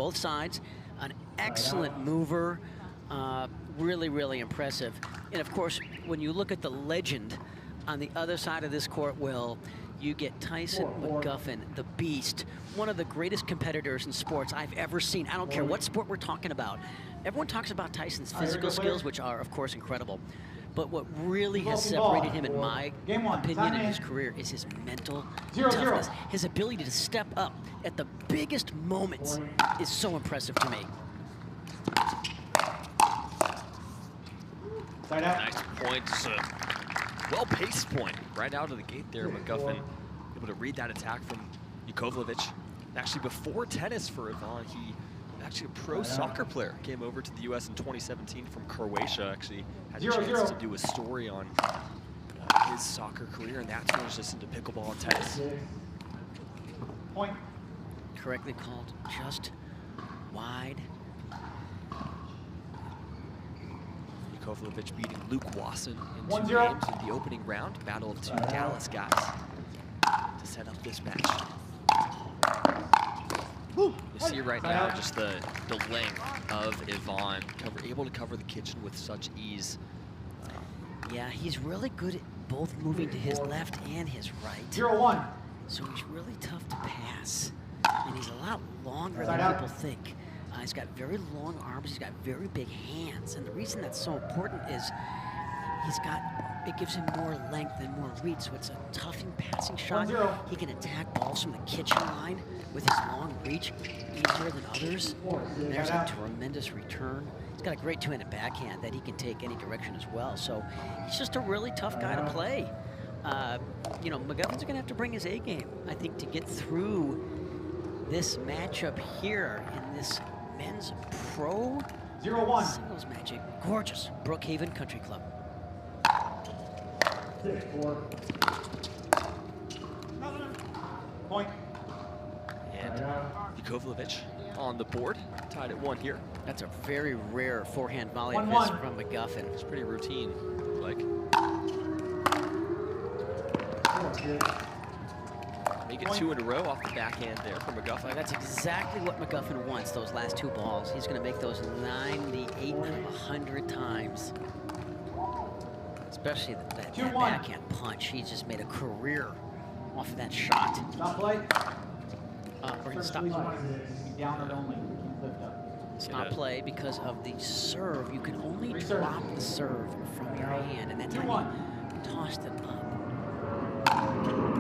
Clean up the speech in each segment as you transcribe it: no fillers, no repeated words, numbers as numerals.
both sides. An excellent mover. Really, really impressive. And of course, when you look at the legend on the other side of this court, Will, you get Tyson McGuffin, the beast, one of the greatest competitors in sports I've ever seen. I don't care what sport we're talking about. Everyone talks about Tyson's physical skills, which are, of course, incredible. But what really has separated him, in my opinion, in his career is his mental toughness. His ability to step up at the biggest moments is so impressive to me. Nice point. Just a well-paced point right out of the gate there. McGuffin able to read that attack from Jakovljevic. Actually, before tennis for Ivan, he actually a pro soccer player. Came over to the U.S. in 2017 from Croatia. Actually had a chance to do a story on his soccer career, and that's when he was just into pickleball and tennis. Point. Correctly called, just wide. Jakovljevic beating Luke Wasson in 2 games in the opening round. Battle of 2 Dallas guys to set up this match. You see right now just the length of Ivan, able to cover the kitchen with such ease. Yeah, he's really good at both moving to his left and his right. 0-1. So he's really tough to pass. And he's a lot longer than people think. He's got very long arms, he's got very big hands. And the reason that's so important is it gives him more length and more reach, so it's a tough passing shot. He can attack balls from the kitchen line with his long reach easier than others. There's a tremendous return. He's got a great two-handed backhand that he can take any direction as well. So he's just a really tough guy to play. You know, McGuffin's gonna have to bring his A game, I think, to get through this matchup here in this men's pro 0-1 singles match at gorgeous Brookhaven Country Club. 6-4. Point. And Jakovljevic on the board, tied at 1 here. That's a very rare forehand volley of his from McGuffin. It's pretty routine, like. Make it 2 in a row off the backhand there from McGuffin. Well, that's exactly what McGuffin wants, those last 2 balls. He's going to make those 98 out of 100 times. Especially that backhand punch. He's just made a career off of that shot. Stop play. We're going to stop play. Down and only. Lift up. Stop play because of the serve. You can only drop the serve from your hand, and that's how you tossed it up.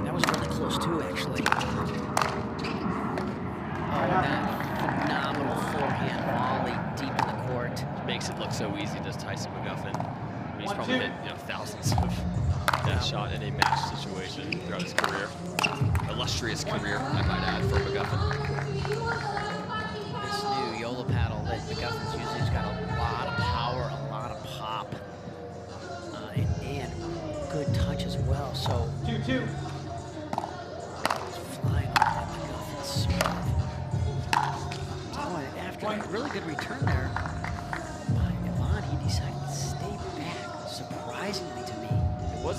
That was really close too, actually. Oh, that phenomenal forehand volley deep in the court. Makes it look so easy, does Tyson McGuffin. I mean, he's probably hit thousands of that shot in a match situation throughout his career. Illustrious career, I might add, for McGuffin. This new Yola paddle that McGuffin's using has got a lot of power, a lot of pop, and good touch as well. So 2-2. flying off that McGuffin serve. Oh, and after a really good return there by Ivan, he decided to stay back, surprisingly to me.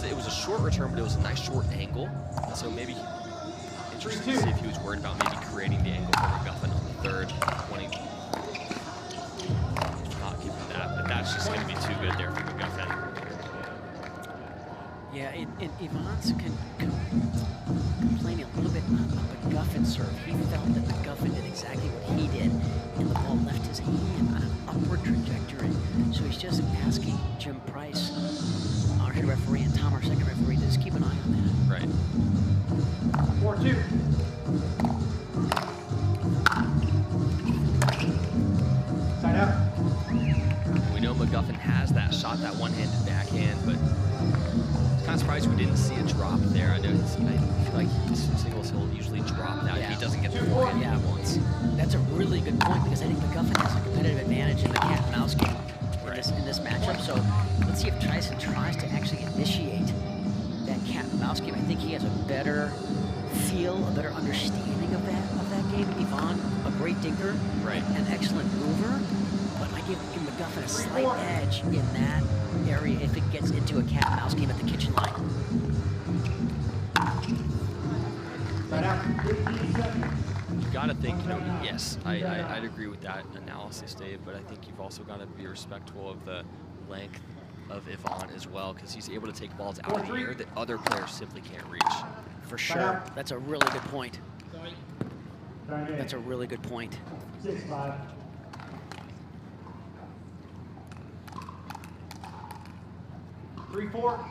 It was a short return, but it was a nice short angle. So maybe interesting to see if he was worried about maybe creating the angle for McGuffin on the third. Not keeping that, but that's just going to be too good there for McGuffin. Yeah, and Ivan's complaining a little bit about McGuffin's serve. He felt that McGuffin did exactly what he did, and the ball left his hand on an upward trajectory. So he's just asking Jim Price, our head referee, and Tom, our second referee, to just keep an eye on that. Right. 4-2. Side out. We know McGuffin has that shot, that one-handed backhand, but kind of surprised we didn't see a drop there. I know I feel like singles he'll usually drop that if he doesn't get the forehand he wants. That's a really good point, because I think McGuffin has a competitive advantage in the cat and mouse game in this matchup. So let's see if Tyson tries to actually initiate that cat and mouse game. I think he has a better feel, a better understanding of that game. Ivan, a great dinker, an excellent mover, but I give McGuffin a slight edge in that area if it gets into a cat and mouse game at the kitchen line. got to think, you know, yes, I'd agree with that analysis, Dave, but I think you've also got to be respectful of the length of Ivan as well, because he's able to take balls out of the air that other players simply can't reach. For sure. That's a really good point. That's a really good point. 6-5. Three, 4.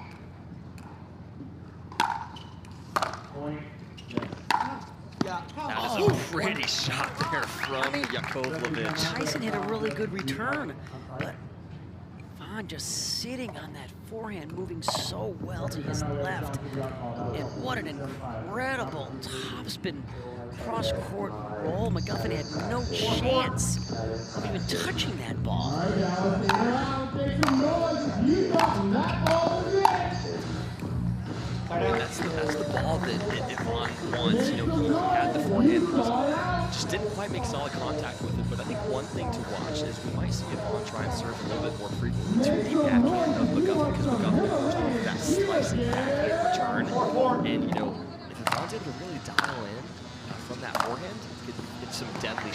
Point. That is a pretty shot there from Jakovljevic. Tyson hit a really good return, but Ivan just sitting on that forehand, moving so well to his left. And what an incredible topspin cross-court roll. McGuffin had no chance of even touching that ball. And that's the ball that Ivan wants. You know, he had the forehand, just didn't quite make solid contact with it. But I think one thing to watch is we might see Ivan try and serve a little bit more frequently to the backhand of McGuffin, because McGuffin forced him that slicing backhand return. And you know, if Ivan's able to really dial in from that forehand, get some deadly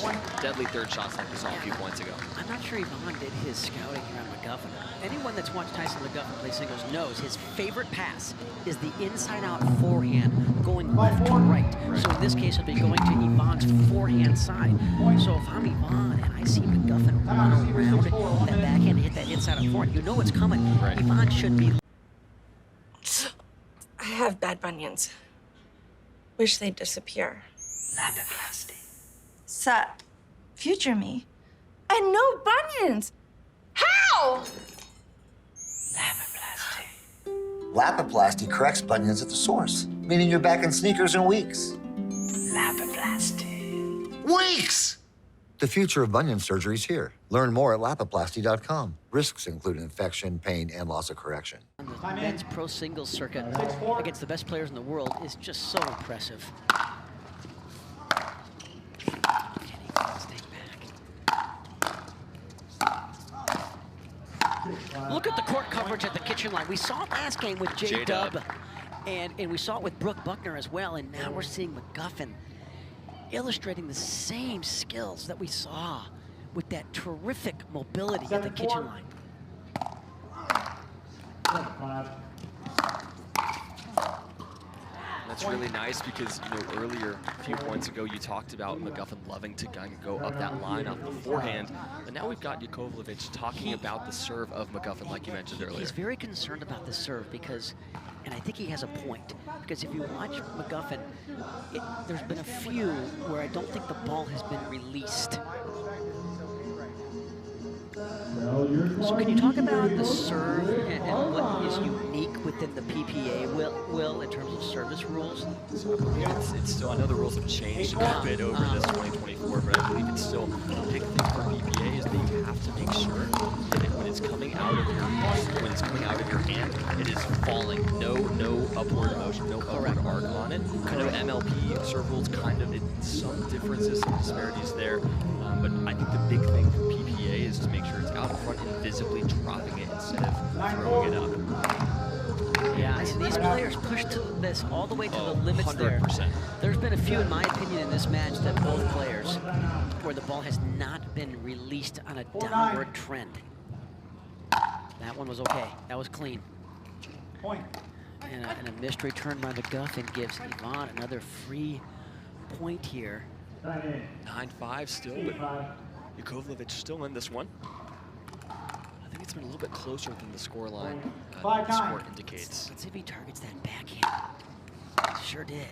third shots like we saw a few points ago. I'm not sure Ivan did his scouting around McGuffin. Anyone that's watched Tyson McGuffin play singles knows his favorite pass is the inside-out forehand going left to right. So in this case, it'll be going to Ivan's forehand side. So if I'm Ivan and I see McGuffin run around that backhand and hit that inside-out forehand, you know it's coming. Right. Ivan should be... I have bad bunions. Wish they'd disappear. Lapiplasty. Sup, future me. And no bunions. How? Lapiplasty. Lapiplasty corrects bunions at the source, meaning you're back in sneakers in weeks. Lapiplasty. Weeks! The future of bunion surgery is here. Learn more at lapiplasty.com. Risks include infection, pain, and loss of correction. On the men's pro singles circuit against the best players in the world is just so impressive. Look at the court coverage at the kitchen line. We saw it last game with J-Dub, and we saw it with Brooke Buckner as well, and now we're seeing McGuffin illustrating the same skills that we saw with that terrific mobility at the kitchen line. That's really nice because, you know, earlier, a few points ago, you talked about McGuffin loving to kind of go up that line off the forehand. And now we've got Jakovljevic talking about the serve of McGuffin, like you mentioned earlier. He's very concerned about the serve because, and I think he has a point, because if you watch McGuffin, there's been a few where I don't think the ball has been released. So can you talk about the serve and what is unique within the PPA, Will, in terms of service rules? So I believe it's still, I know the rules have changed a little bit over this 2024, but I believe it's still a big thing for PPA is that you have to make sure that when it's coming out of your hand, it is falling. No upward motion, no upward arc on it. I know MLP serve rules kind of, some differences, some disparities there, but I think the big thing for PPA is to make sure it's out in front and visibly dropping it instead of throwing it up. Yeah, and these players pushed this all the way to the limits 100%. there. There's been a few, in my opinion, in this match that both players, where the ball has not been released on a downward trend. That one was okay. That was clean. Point. And a missed return by McGuffin gives Ivan another free point here. 9-5 still, but Jakovljevic still in this one. I think it's been a little bit closer than the scoreline score indicates. Let's see if he targets that backhand. Sure did.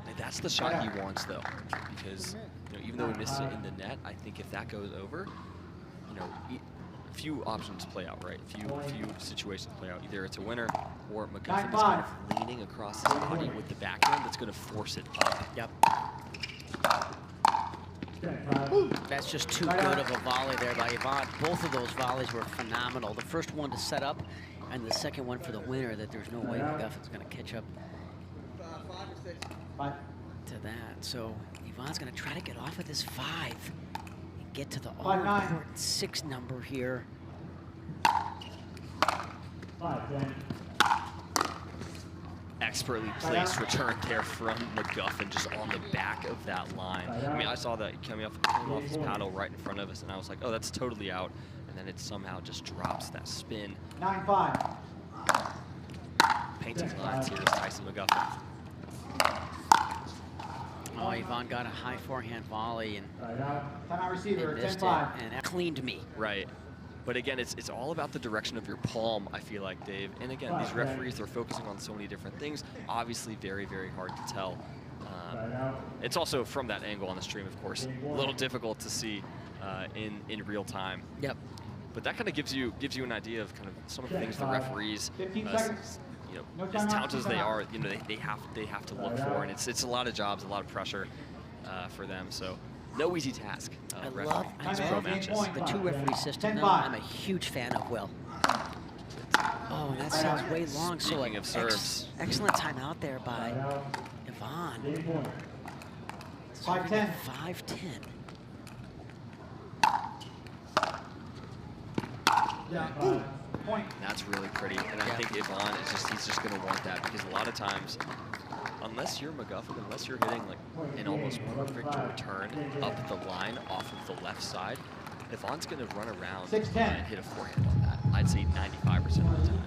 And that's the shot he wants, though, because, you know, even though he missed it in the net, I think if that goes over, you know, a few options play out, right? A few situations play out. Either it's a winner, or McGuffin is kind of leaning across his body with the backhand that's going to force it up. Yep. That's just too good of a volley there by Ivan. Both of those volleys were phenomenal. The first one to set up, and the second one for the winner, that there's no way McGuffin's going to catch up to that. So Ivan's going to try to get off of this 5 and get to the all-important 6 number here. expertly placed return there from McGuffin, just on the back of that line. I mean, I saw that coming off his paddle right in front of us, and I was like, oh, that's totally out. And then it somehow just drops that spin. 9-5. Painting lines here is Tyson McGuffin. Oh, Ivan got a high forehand volley and Timeout receiver, missed it, 10-5. and that cleaned me. Right. But again, it's all about the direction of your palm, I feel like, Dave. And again, these referees, they're focusing on so many different things. Obviously, very, very hard to tell. It's also from that angle on the stream, of course, a little difficult to see in real time. Yep. But that kind of gives you an idea of kind of some of the things the referees, 15 seconds. you know, as talented as they are, you know, they have to look for, and it's a lot of jobs, a lot of pressure for them. So no easy task. I love pro matches. the two referee system. Though, I'm a huge fan of Will. Oh, and that sounds way long. So Speaking of serves, excellent timeout there by Ivan. 5-10. 5-10. Point. That's really pretty, and I think Ivan is he's just going to want that, because a lot of times, unless you're McGuffin, unless you're hitting like an almost perfect return up the line off of the left side, Ivan's going to run around and hit a forehand on that. I'd say 95% of the time.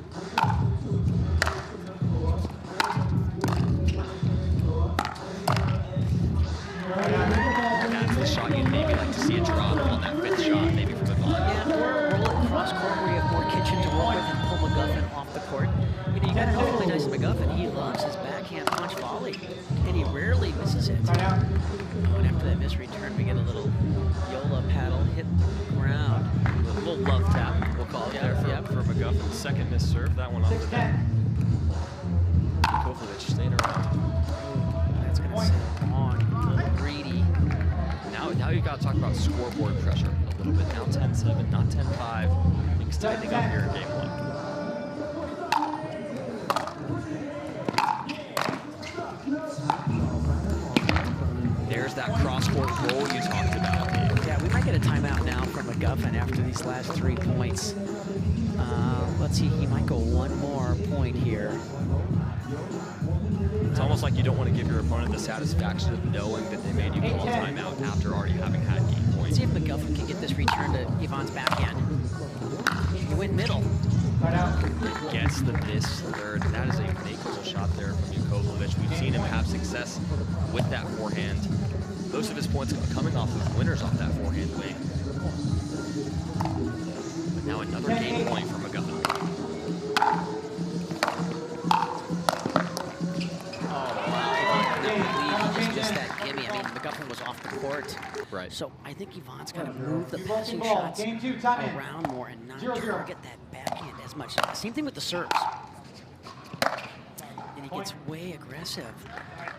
That's the shot you'd maybe like to see a drop on that fifth shot, maybe from Ivan. Yeah, or roll it cross court where you have more kitchen to work with and pull McGuffin off the court. You know, you gotta know Tyson McGuffin. He loves his backhand punch volley, and he rarely misses it. Oh, and after that missed return, we get a little Yola paddle hit the ground. A little love tap, we'll call it there for McGuffin. Second missed serve, that one off the net. Jakovljevic staying around. That's gonna sit long, a little greedy. Now you've got to talk about scoreboard pressure a little bit. Now 10-7, not 10-5. Things tightening up here in game one. There's that cross-court roll you talked about. Yeah, we might get a timeout now from McGuffin after these last 3 points. Let's see, he might go one more point here. It's almost like you don't want to give your opponent the satisfaction of knowing that they made you call a timeout after already having had 8 points. Let's see if McGuffin can get this return to Ivan's backhand. He went middle. Gets the miss third. That is a makeable shot there from Jakovljevic. We've seen him have success with that forehand. Most of his points coming off of winners off that forehand wing. But now another game point for McGuffin. McGuffin was off the court. Right. So I think Ivan's got to move the passing shots around more and not target that backhand as much. Same thing with the serves. And he gets way aggressive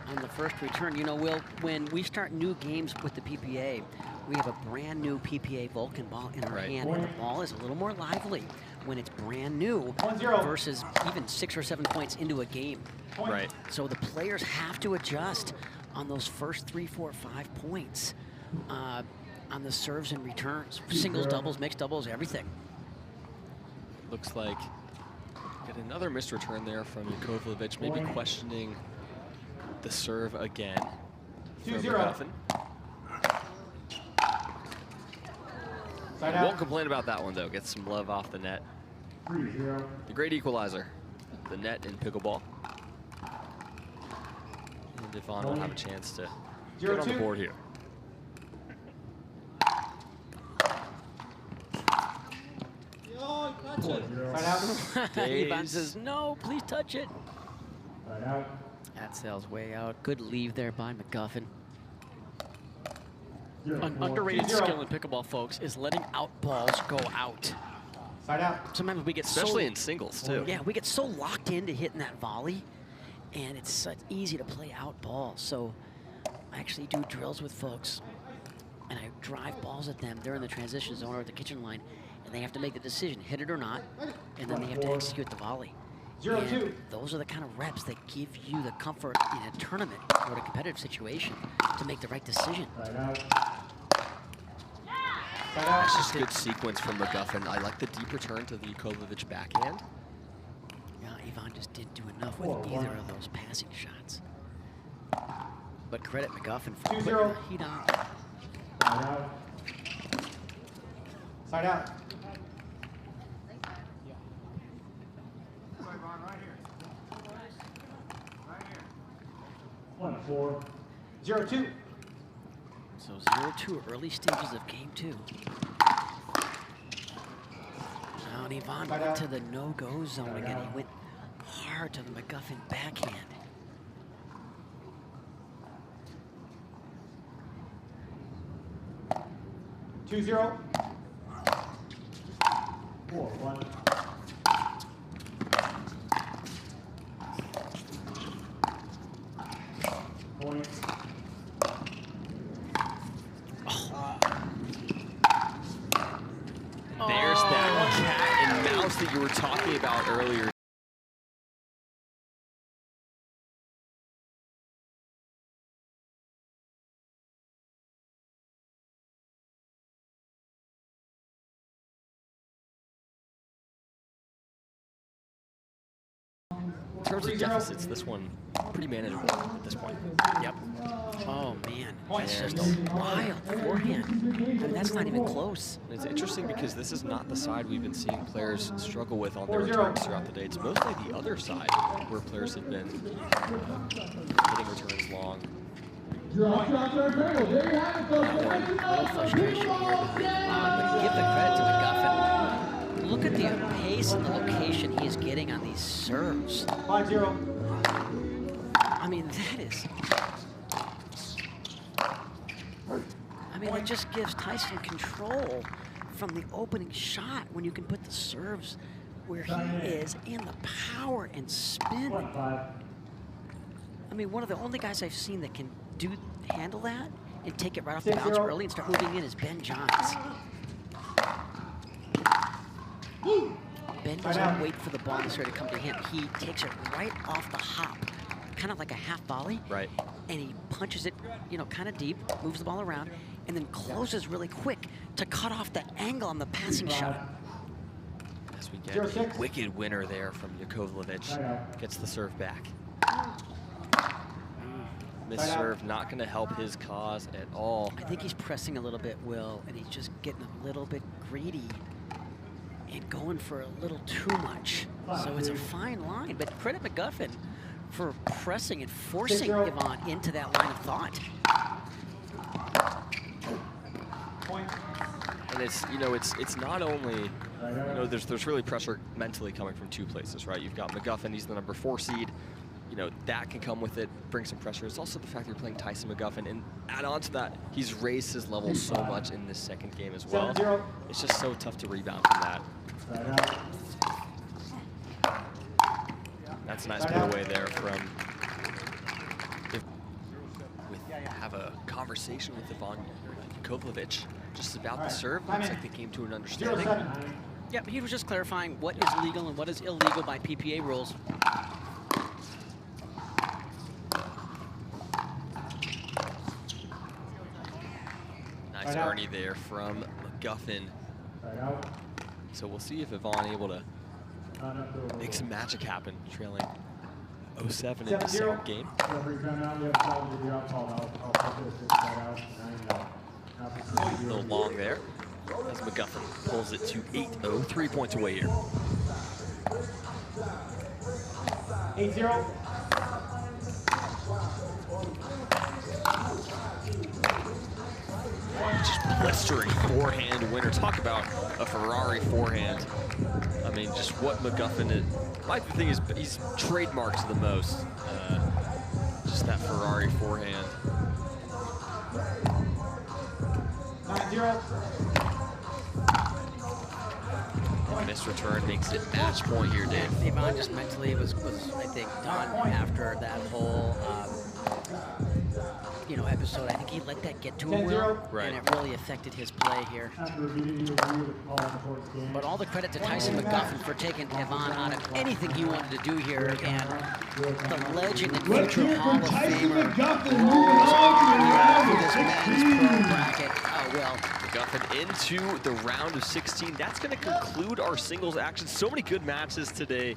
on the first return. You know, Will, when we start new games with the PPA, we have a brand new PPA Vulcan ball in our hand, and the ball is a little more lively when it's brand new versus even 6 or 7 points into a game. Right. So the players have to adjust on those first 3, 4, 5 points on the serves and returns. Singles, doubles, mixed doubles, everything. Looks like get another missed return there from Jakovljevic, maybe questioning the serve again for McGuffin. Won't complain about that one, though. Gets some love off the net. The great equalizer, the net in pickleball. And Ivan will have a chance to get on the board here. Ivan says, no, please touch it. That sails way out. Good leave there by McGuffin. An underrated skill in pickleball, folks, is letting out balls go out. Sometimes we get especially in singles, too. Yeah, we get so locked into hitting that volley, and it's such easy to play out balls. So I actually do drills with folks, and I drive balls at them. They're in the transition zone or at the kitchen line, and they have to make the decision, hit it or not, and then they have to execute the volley. And those are the kind of reps that give you the comfort in a tournament or a competitive situation to make the right decision. That's just good sequence from McGuffin. I like the deep return to the Jakovljevic backhand. Yeah, Ivan Yvonne just didn't do enough with either of those passing shots. But credit McGuffin for putting the heat on. Side out. Side out. One, 4. 0-2. So 0-2 early stages of game 2. Now and Yvonne went to the no-go zone again. He went hard to the McGuffin backhand. Two zero. 4-1. Point. There's that cat and mouse that you were talking about earlier. In terms of deficits, this one pretty manageable at this point. Yep. Oh man, that's just a wild forehand. I mean, that's not even close. And it's interesting because this is not the side we've been seeing players struggle with on their returns throughout the day. It's mostly the other side where players have been hitting returns long. Little frustration here behind Yvonne, but give the credit to McGuffin. Look at the pace and the location he is getting on these serves. 5-0. I mean, that is... I mean, it just gives Tyson control from the opening shot when you can put the serves where he is and the power and spin. 1-5. I mean, one of the only guys I've seen that can handle that and take it right off the bounce early and start moving in is Ben Johns. Ben doesn't wait for the ball necessarily to come to him. He takes it right off the hop, kind of like a half volley. Right. And he punches it, you know, kind of deep, moves the ball around, and then closes really quick to cut off the angle on the passing shot. As we get a wicked winner there from Jakovljevic. Gets the serve back. This serve not going to help his cause at all. I think he's pressing a little bit, Will, and he's just getting a little bit greedy and going for a little too much. So it's a fine line, but credit McGuffin for pressing and forcing Yvonne into that line of thought. Point. And it's, you know, it's not only, you know, there's really pressure mentally coming from two places, right? You've got McGuffin, he's the number 4 seed. You know, that can come with it, bring some pressure. It's also the fact that you're playing Tyson McGuffin, and add on to that, he's raised his level so much in this second game as well. 7-0. It's just so tough to rebound from that. That's a nice put away there from, have a conversation with Ivan Jakovljevic just about the serve. Looks like they came to an understanding. 0-7. Yeah, he was just clarifying what is legal and what is illegal by PPA rules. Nice Ernie there from McGuffin. So we'll see if Yvonne able to make some magic happen, trailing 0-7 in the second game. A little long there as McGuffin pulls it to 8-0, 3 points away here. 8-0. Just blistering forehand winner. Talk about a Ferrari forehand. I mean, just what McGuffin is. My thing is, he's trademarked the most. Just that Ferrari forehand. 9-0. And missed return makes it match point here, Dave. Yvonne just mentally was I think, done after that whole, you know, episode. I think he let that get to him, Will, and it really affected his play here. But all the credit to Tyson McGuffin for taking Yvonne out of anything he wanted to do here, and the legend and future Hall of Famer this men's pro bracket. Oh, well. McGuffin into the round of 16. That's going to conclude our singles action. So many good matches today.